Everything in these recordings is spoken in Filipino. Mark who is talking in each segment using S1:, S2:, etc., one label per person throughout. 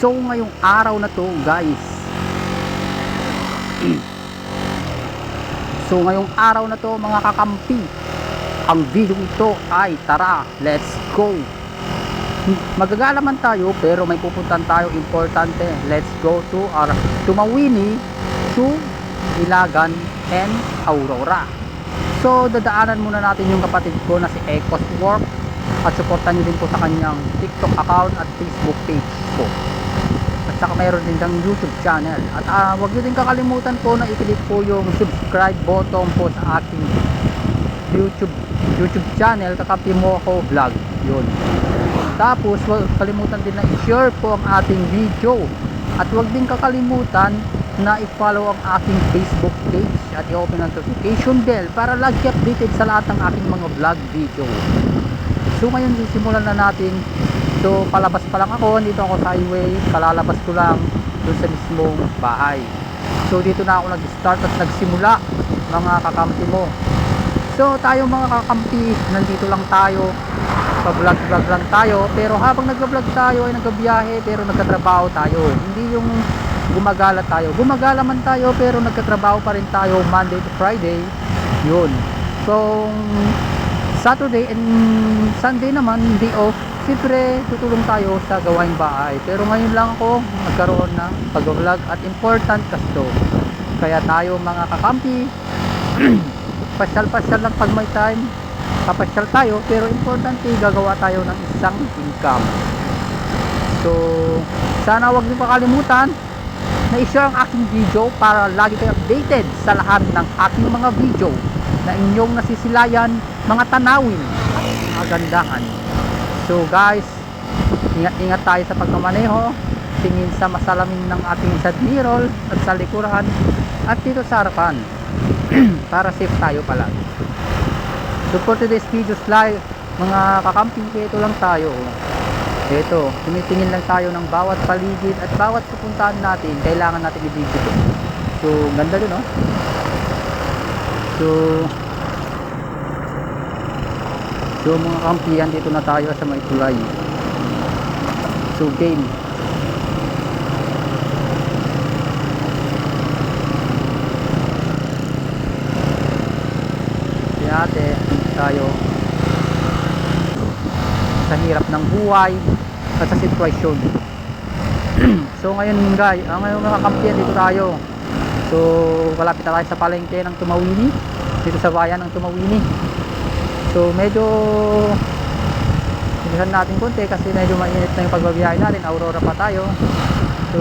S1: So ngayong araw na to guys, so ngayong araw na to mga kakampi, ang video ito ay tara, let's go. Magagala man tayo pero may pupuntan tayo importante. Let's go to Tumawini, to Ilagan and Aurora. So dadaanan muna natin yung kapatid ko na si Ecos Work, at supportan nyo din po sa kanyang TikTok account at Facebook page po. At saka mayroon din siyang YouTube channel. At huwag nyo din kakalimutan po na i-click po yung subscribe button po sa aking YouTube channel, Kakampi Mo Ako Vlog. Yun. Tapos huwag kalimutan din na i-share po ang ating video. At huwag din kakalimutan na i-follow ang aking Facebook page at i-open ang notification bell para lagi updated sa lahat ng aking mga vlog video. So ngayon sisimulan na natin. So palabas pa lang ako, dito ako sa highway, kalalabas ko lang doon sa mismong bahay. So dito na ako nag-start at nagsimula, mga kakampi mo. So tayo mga kakampi, nandito lang tayo, pa-vlog lang tayo, pero habang nag-vlog tayo ay nagbiyahe pero nagtatrabaho tayo. Hindi yung gumagala tayo, gumagala man tayo pero nagtatrabaho pa rin tayo Monday to Friday. Yun. So Saturday and Sunday naman, day off. Siyempre, tutulong tayo sa gawaing bahay. Pero ngayon lang ako magkaroon ng pag-vlog at important kasto. Kaya tayo mga kakampi, pasyal-pasyal lang pag may time. Papasyal tayo, pero importante gagawa tayo ng isang income. So, sana wag niyo pakalimutan na i-share ang aking video para lagi kayo updated sa lahat ng aking mga video na inyong nasisilayan, mga tanawin, mga gandahan. So guys, ingat-ingat tayo sa pagmamaneho, tingin sa masalamin ng ating side mirror at sa likuran at dito sa harapan para safe tayo pala. So for today's videos live, mga kakamping, ito lang tayo. Ito, tumitingin lang tayo ng bawat paligid at bawat pupuntahan natin, kailangan natin i-video ito. So ganda dun, no? So mga kampihan, dito na tayo sa may tulay. So game. Si ate, tayo sa hirap ng buhay at sa sitwasyon. So ngayon guys, ngayon mga kampihan, dito tayo. So malapit na tayo sa palengke ng Tumawini, dito sa bayan ng Tumawini. So medyo bilisan natin konti kasi medyo mainit na yung pagbabiyahe natin. Aurora pa tayo. So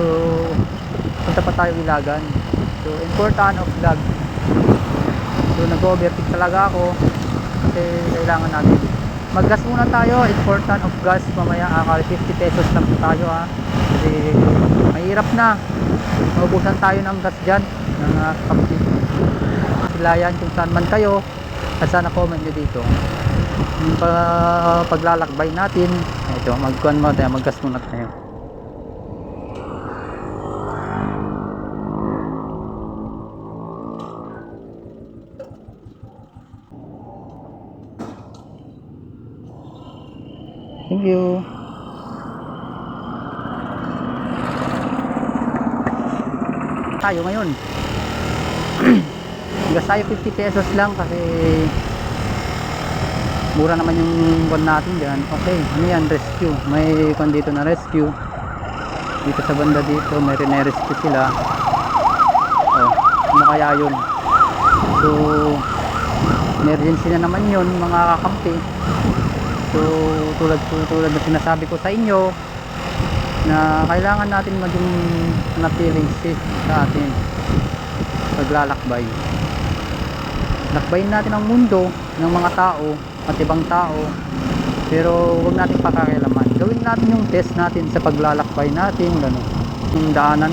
S1: punta pa tayo Ilagan. So important of vlog. So nag-overtake talaga ako kasi kailangan natin mag-gas muna tayo. Important of gas. Mamaya 50 pesos lang tayo kasi mahirap na. Maubusan tayo ng gas dyan ng kapatid. Silayan kung saan man kayo. At sana comment nyo dito yung paglalakbay natin. Ito, magkuhan mo tayo, maggas muna tayo. Thank you. Tayo ngayon gas tayo 50 pesos lang kasi mura naman yung buwan natin dyan. Okay, ano yan, rescue, may kung dito na rescue dito sa banda, dito may rescue sila. Ano kaya yun? So emergency na naman yun mga kakampi. So tulad na sinasabi ko sa inyo na kailangan natin maging manatiling safe sa atin paglalakbay. Lakbayin natin ang mundo ng mga tao at ibang tao, pero huwag natin pakialaman. Gawin natin yung test natin sa paglalakbay natin, gano'n, yung daanan.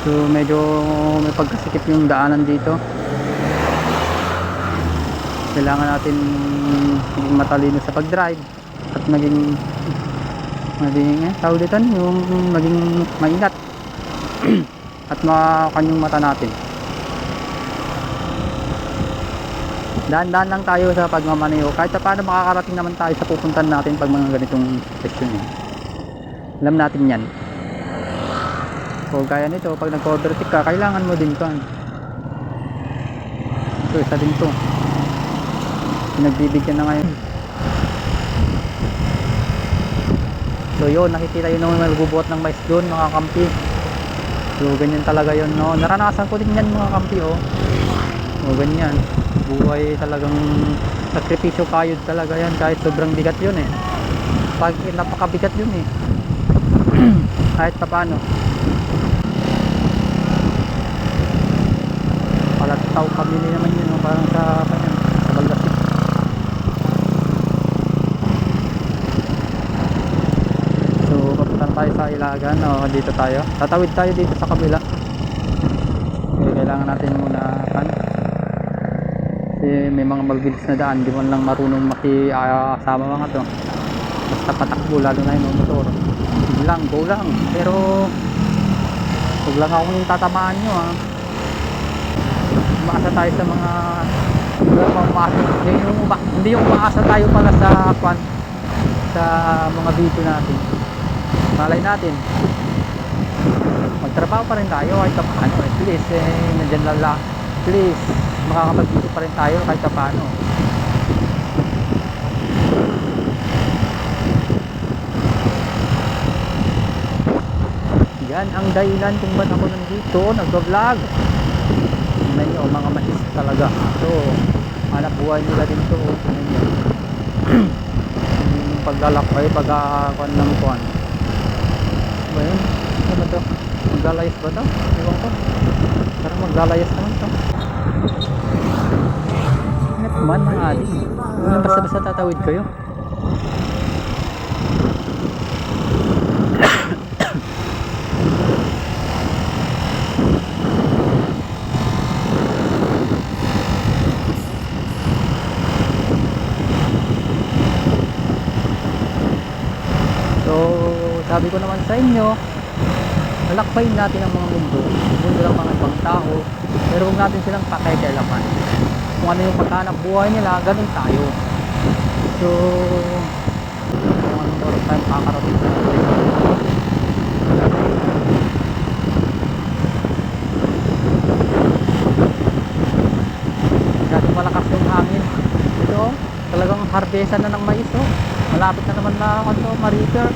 S1: So medyo may pagkasikip yung daanan dito. Kailangan natin maging matalino sa pag-drive at maging tawag dito, yung maging maingat at makakan yung mata natin. Daan-daan lang tayo sa pagmamaneho. Kahit pa paano makakarating naman tayo sa pupuntan natin pag mga ganitong session eh. Alam natin yan. So gaya nito, pag nag-overtake ka, kailangan mo din kan. Ito, isa din to. Pinagbibigyan na ngayon. So yun, nakikita yun nung nagbubuhat ng mais doon mga kampi. So ganyan talaga yun, no. Naranasan ko din yan mga kampi, oh. So ganyan. Buhay talagang sakripisyo kayod talaga yan kahit sobrang bigat yun eh. Pag napakabigat yun eh. Kahit pa paano. Palataw kami naman yun, no? Parang sa Baldasit. So papunta tayo sa Ilagan, no? Dito tayo. Tatawid tayo dito sa kabila. Okay, kailangan natin muna kasi may mga magbilis na daan, di man lang marunong makisama mga to. Basta patakbo, lalo na yung motor. Sige lang, go lang. Pero huwag lang ako yung tatamaan nyo ha. Umaasa tayo sa mga hindi yung umaasa tayo pala sa sa mga video natin. Malay natin magtrabaho pa rin tayo kahit paano. At least nandyan lala. Please makakapag-video pa rin tayo kahit paano. Yan ang dahilan kung ba't ako nandito nag-vlog. Tingnan nyo, mga mais talaga. So hanap buhay nila din to. Tingnan nyo. Yung paglalakbay, pag-akuan ng kuan. Ba yun? Ano ba to? Maglalayas ba to? Iwan ko. Parang maglalayas naman to. Hanap man mga aling. Basta-basta tatawid kayo. Sabi ko naman sa inyo, lalakbayin natin ang mga mundo ng mga ibang tao, pero huwag natin silang pakikialaman. Kung ano yung paghanap buhay nila, ganun tayo. So kung anong oras tayo makakarating sa dati malakas yung hangin ito, talagang harvestan na ng mais. Malapit na naman na Marifer.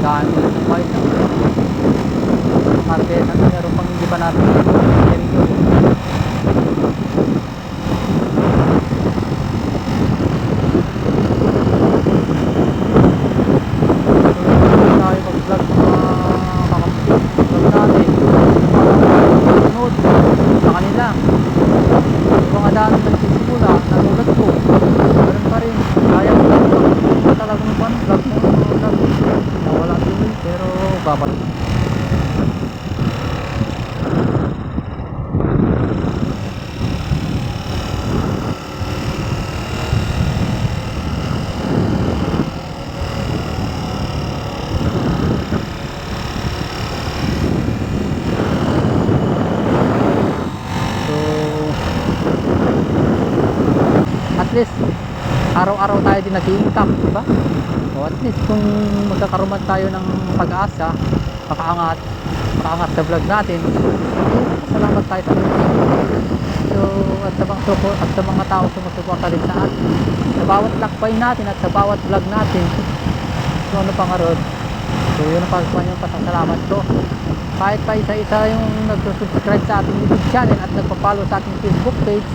S1: Dami na ng bike. Market na meron pang hindi pa natin araw-araw tayo din nag-i-income, diba? So at least kung magkakaroon tayo ng pag-asa, makaangat sa vlog natin, salamat tayo sa mga. So at sa mga tao sumusuporta din sa atin sa bawat lakbay natin at sa bawat vlog natin. So ano pang arod? So yun ang pasasalamat ko. Kahit pa isa-isa yung nag-subscribe sa ating YouTube channel at nagpa-follow sa ating Facebook page,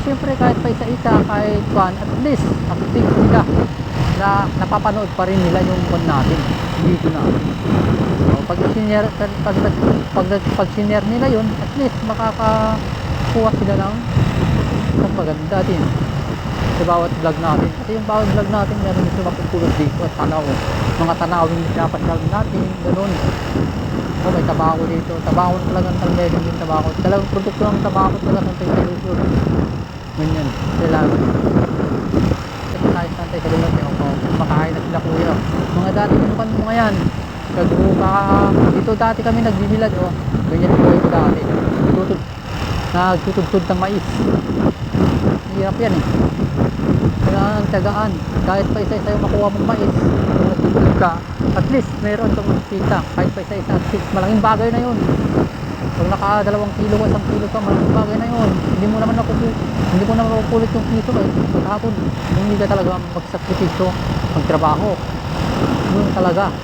S1: syempre kahit pa isa-isa, kahit at least active sila na napapanood pa rin nila yung natin, video natin. So, pag sinare nila yun, at least makakakuha sila ng maganda din. sa bawat vlog natin. Kasi yung bawat vlog natin, meron dito mapupulot dito at tanaw. Mga tanawin na pinapasyal natin, ganun. Oh, may tabako dito. Tabako talagang talmedin yung tabako. Talagang produkto ng tabako talaga sa Lusur. Ganyan. Kailangan. Ito tayo sa Santa Isabel Norte. Makain na sila kuya. Mga dati naman mga yan. Dito dati kami nagbibilad. Oh. Ganyan po ito dati. Nagtutugtog ng mais. Hirap yan eh. Kailangan tiyagaan. Kahit pa isa-isa yung makuha mong mais, kung nagtutugtog ka, at least mayroon kang kita. Kahit pa isa-isa, at least malaking bagay na yun. Pag naka 2 kilo o 1 kilo ka, malaking bagay na yun. Hindi mo naman makukulit yung piso eh. Pagkakapon, hindi ka talaga magsakripisyo, magtrabaho. Yun talaga.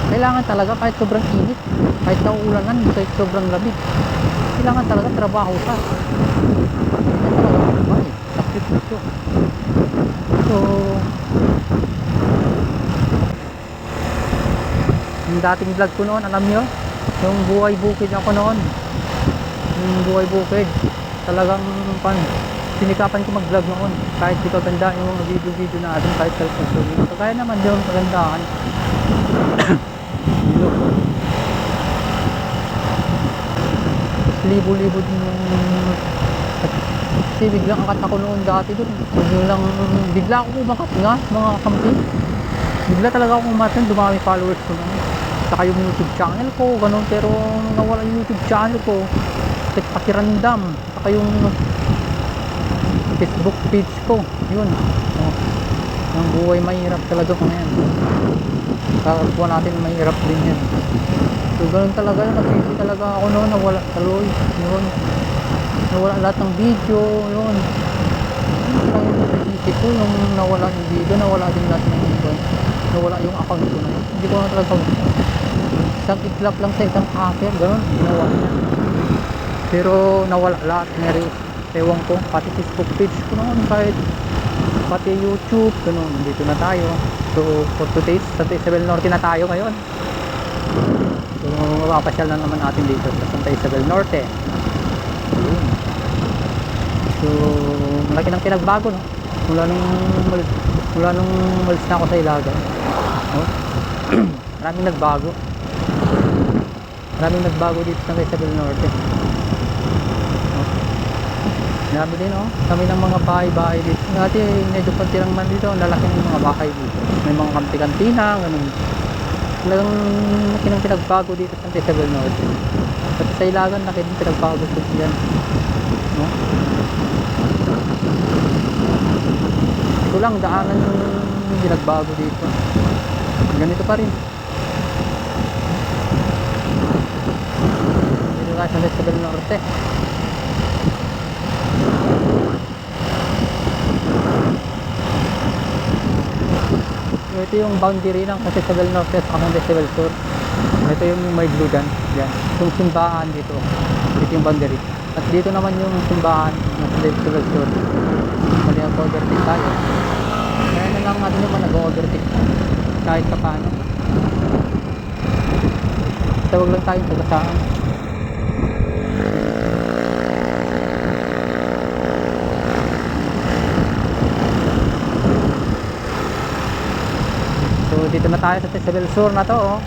S1: Kailangan talaga kahit sobrang init, kahit nauulanan, kahit sobrang lamig. Kailangan talaga trabaho ka. Hindi ka talaga magbahay. Sakripisyo. So, yung dating vlog ko noon, alam nyo, yung buhay bukid ako noon, yung buhay bukid, talagang sinikapan ko mag vlog noon, kahit di kaganda yung mga video natin, kahit cellphone. So kaya naman yung kagandahan. Libo-libo din yung kasi biglang akat ako noon dati dun. Bigla ako umakat nga, mga kampi. Bigla talaga ako umakat, dumami followers ko naman. Saka yung YouTube channel ko, ganun. Pero nawala yung YouTube channel ko. Kahit pakiramdam. Saka yung Facebook page ko. Yun. Ang buhay mahirap talaga kung yan. Kakakuha natin mahirap din yan. So ganun talaga. Nagsisi talaga ako noon. Nawala taloy. Yun. Nawala lahat ng video. Yun. Ang nagsisi ko yung nawala yung video. Nawala din lahat ng video. Nawala yung account ko na yun. Hindi ko na talaga isang iklap lang sa isang hacker, gano'n, ginawa niya. Pero nawala lahat, ewan ko, pati Facebook page ko naman, kahit pati YouTube, gano'n, dito na tayo. So for today's Santa Isabel Norte na tayo ngayon. So mapapasyal na naman natin dito sa Santa Isabel Norte. So malaki ng pinagbago, no? Mula nung malis na ako sa Ilagan, no? Maraming nagbago. Maraming nagbago dito sa Isabel Norte. Marami din, oh. Kami ng mga bahay-bahay dito. Dati medyo konti lang man dito, lalaki ng mga bahay dito. May mga kanti-kantina, ganun. Talagang laki ng pinagbago dito sa Isabel Norte. Pati sa Ilagan, laki din pinagbago dito yan. No? Ito lang, daanan yung pinagbago dito. Ganito pa rin. Sa Isabel Norte. So, ito yung boundary ng Isabel Norte at Isabel Sur. Ito yung may glugan. Yan. Yung simbahan dito. Ito yung boundary. At dito naman yung simbahan ng Isabel Sur. Mali ang overtake tayo. Kaya na lang natin naman nag-overtake. Kahit pa paano. Tawag lang tayong tagasaan. So dito na tayo sa Isabel Sur na to, oh.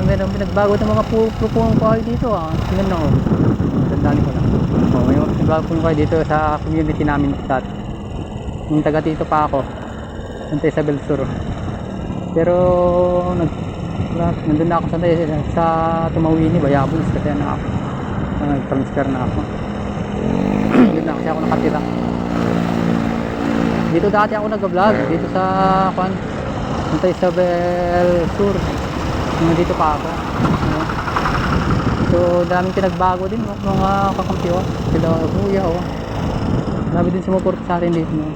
S1: Meron pinagbago ng mga pupong kahoy dito, ah. Tingnan mo, oh. Tandaan ko lang. Oh, may pinagbago pong kahoy dito sa community namin sa yung taga dito pa ako sa Isabel Sur. Pero nandun na ako sa Tumawini, Bayabon kasi na ako. Nag-transfer na ako. Yun na kasi ako nakatira. Dito dati ako nag-vlog dito sa Santa Isabel Sur. Dito pa ako. So daming pinagbago din, no? Mga kakampi, oh. Sila kuya, oh. Dami din sumuporta sa atin dito, no?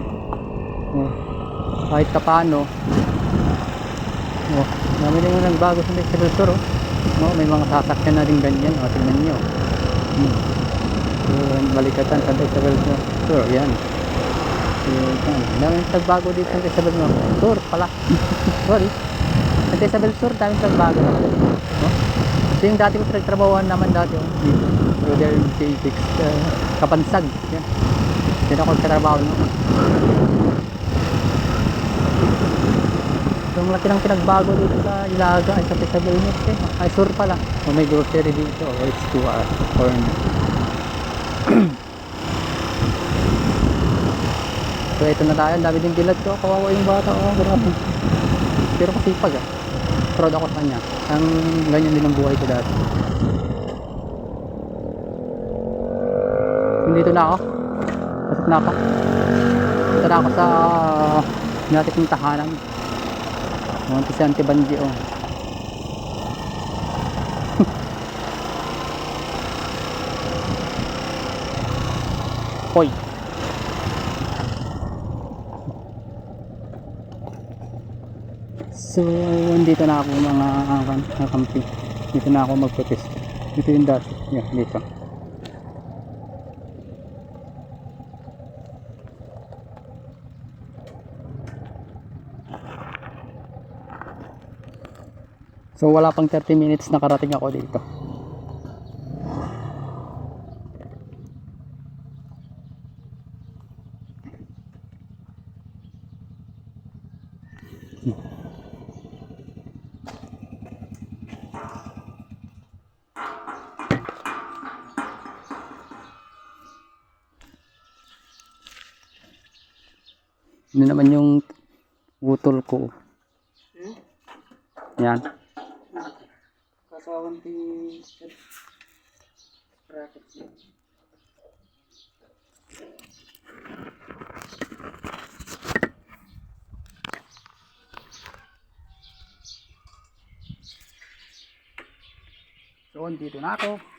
S1: Oh. Kahit kapano, oh. Dami din yung nagbago sa Santa Isabel Sur, oh. No? May mga sasakyan na din ganyan, oh. Tingnan nyo. So balikatan sa Santa Isabel Sur, yan. Daming nagbago dito sa Isabel Sur pala. Sorry. Sa Isabel Sur, daming nagbago naman. No? Ito yung dati ko pinagtrabahuan naman dati. Dito. Rodel J6 Kapansag. Yan. Hindi na ako nagtatrabaho noon. Yung laki ng pinagbago dito sa Ilaga ay sa Pisagaynet eh. Ay sur pala. O may grocery dito. O it's 2 hours. Corner. So ito na tayo. Ang dami din bilad ko. Kawawa yung bata. Oh, grabe. Pero kasipag ah. Proud ako sa kanya. Ang ganyan din ang buhay ko dati. Dito na ako. Pasok na ako. Dito na ako sa natik ng tahanan. Monte Santi Banji oh. Hoy. So, dito na ako mga kampi. Dito na ako magprotest. Dito yung dati. Yeah, dito. So wala pang 30 minutes nakarating ako dito. Ano naman yung utol ko. Yan.
S2: Kasawan ti racket.
S1: So, dito na ako.